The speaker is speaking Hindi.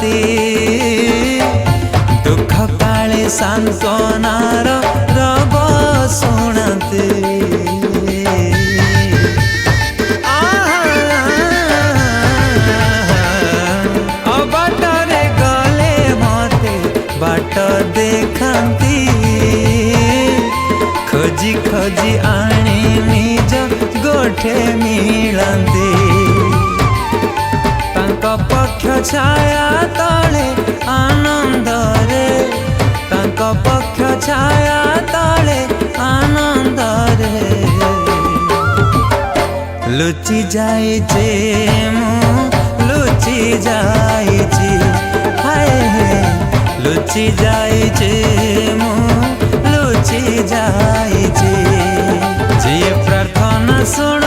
जाती दुख काले सांत्वनार रब शुणती बाटरे गले मते बाट देखती खोजी खोजी आनी निज गोठे मिलती तांका पक्ष छाया तले आनंद रे तांका पक्ष छाया तले आनंद रे लुचि जाइछे मु लुचि जाइछे हाय लुचि जाइछे मु लुचि जाइछे जे प्रार्थना सुन